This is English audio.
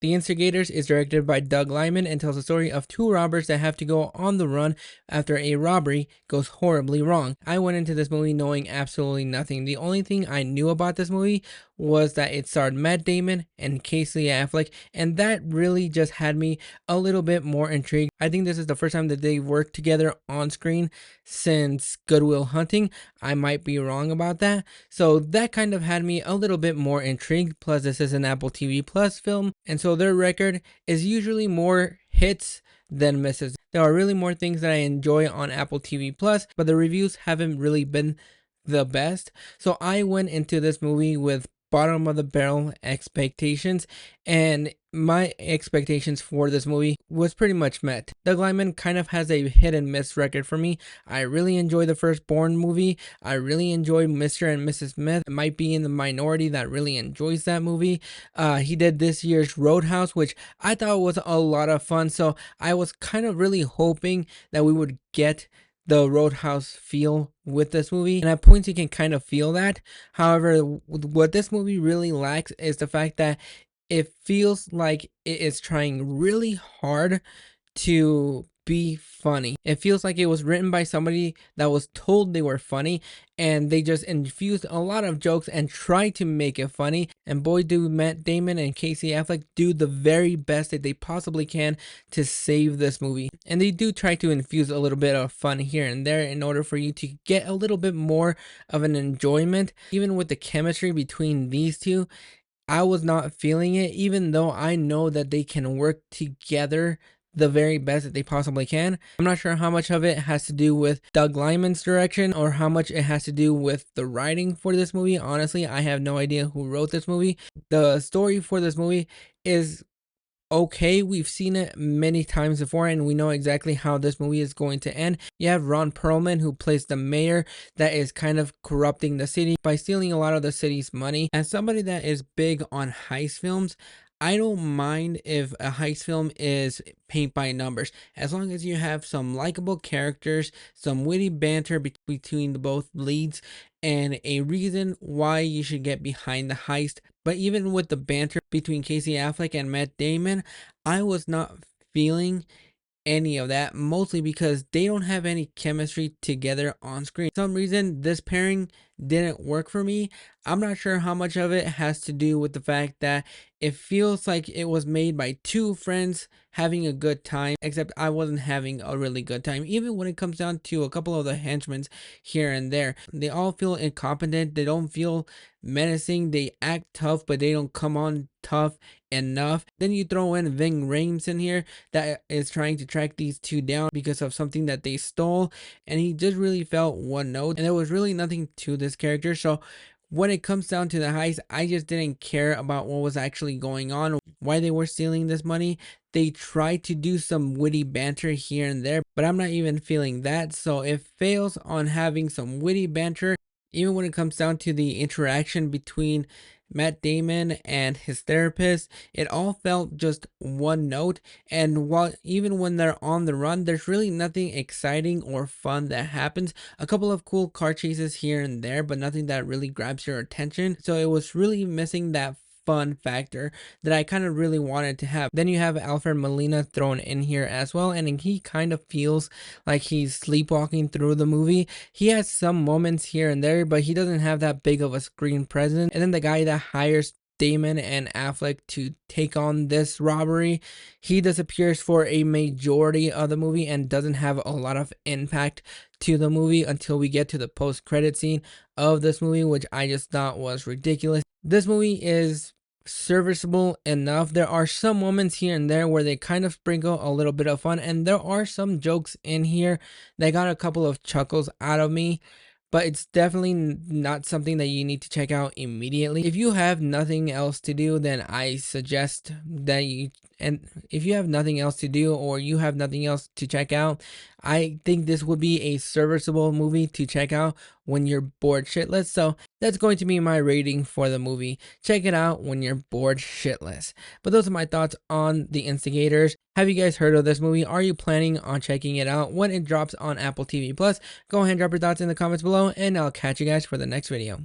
The Instigators is directed by Doug Liman and tells the story of two robbers that have to go on the run after a robbery goes horribly wrong. I went into this movie knowing absolutely nothing. The only thing I knew about this movie was that it starred Matt Damon and Casey Affleck, and that really just had me a little bit more intrigued. I think this is the first time that they worked together on screen since Good Will Hunting. I might be wrong about that. So that kind of had me a little bit more intrigued. Plus, this is an Apple TV Plus film, and so their record is usually more hits than misses. There are really more things that I enjoy on Apple TV Plus, but the reviews haven't really been the best. So I went into this movie with bottom of the barrel expectations, and my expectations for this movie was pretty much met. Doug Liman kind of has a hit and miss record for me. I really enjoy the Firstborn movie. I really enjoy Mr. and Mrs. Smith. I might be in the minority that really enjoys that movie. He did this year's Roadhouse, which I thought was a lot of fun. So I was kind of really hoping that we would get the Roadhouse feel with this movie, and at points you can kind of feel that. However, what this movie really lacks is the fact that it feels like it is trying really hard to be funny. It feels like it was written by somebody that was told they were funny, and they just infused a lot of jokes and tried to make it funny. And boy, do Matt Damon and Casey Affleck do the very best that they possibly can to save this movie. And they do try to infuse a little bit of fun here and there in order for you to get a little bit more of an enjoyment. Even with the chemistry between these two, I was not feeling it, even though I know that they can work together the very best that they possibly can. I'm not sure how much of it has to do with Doug Liman's direction or how much it has to do with the writing for this movie. Honestly, I have no idea who wrote this movie. The story for this movie is okay. We've seen it many times before, and we know exactly how this movie is going to end. You have Ron Perlman, who plays the mayor that is kind of corrupting the city by stealing a lot of the city's money. As somebody that is big on heist films, I don't mind if a heist film is paint by numbers, as long as you have some likable characters, some witty banter between the both leads, and a reason why you should get behind the heist. But even with the banter between Casey Affleck and Matt Damon, I was not feeling any of that, mostly because they don't have any chemistry together on screen. For some reason, this pairing didn't work for me. I'm not sure how much of it has to do with the fact that it feels like it was made by two friends having a good time, except I wasn't having a really good time. Even when it comes down to a couple of the henchmen here and there, they all feel incompetent. They don't feel menacing. They act tough, but they don't come on tough enough. Then you throw in Ving Rhames in here that is trying to track these two down because of something that they stole, and he just really felt one note, and there was really nothing to this character. So when it comes down to the heist, I just didn't care about what was actually going on, why they were stealing this money. They tried to do some witty banter here and there, but I'm not even feeling that. So it fails on having some witty banter. Even when it comes down to the interaction between Matt Damon and his therapist, it all felt just one note. And while even when they're on the run, there's really nothing exciting or fun that happens. A couple of cool car chases here and there, but nothing that really grabs your attention. So it was really missing that fun factor that I kind of really wanted to have. Then you have Alfred Molina thrown in here as well, and he kind of feels like he's sleepwalking through the movie. He has some moments here and there, but he doesn't have that big of a screen presence. And then the guy that hires Damon and Affleck to take on this robbery, he disappears for a majority of the movie and doesn't have a lot of impact to the movie until we get to the post-credit scene of this movie, which I just thought was ridiculous. This movie is serviceable enough. There are some moments here and there where they kind of sprinkle a little bit of fun, and there are some jokes in here that got a couple of chuckles out of me, but it's definitely not something that you need to check out immediately. If you have nothing else to do, then I suggest that if you have nothing else to do or you have nothing else to check out, I think this would be a serviceable movie to check out when you're bored shitless. So that's going to be my rating for the movie. Check it out when you're bored shitless. But those are my thoughts on The Instigators. Have you guys heard of this movie? Are you planning on checking it out when it drops on Apple TV Plus? Go ahead and drop your thoughts in the comments below, and I'll catch you guys for the next video.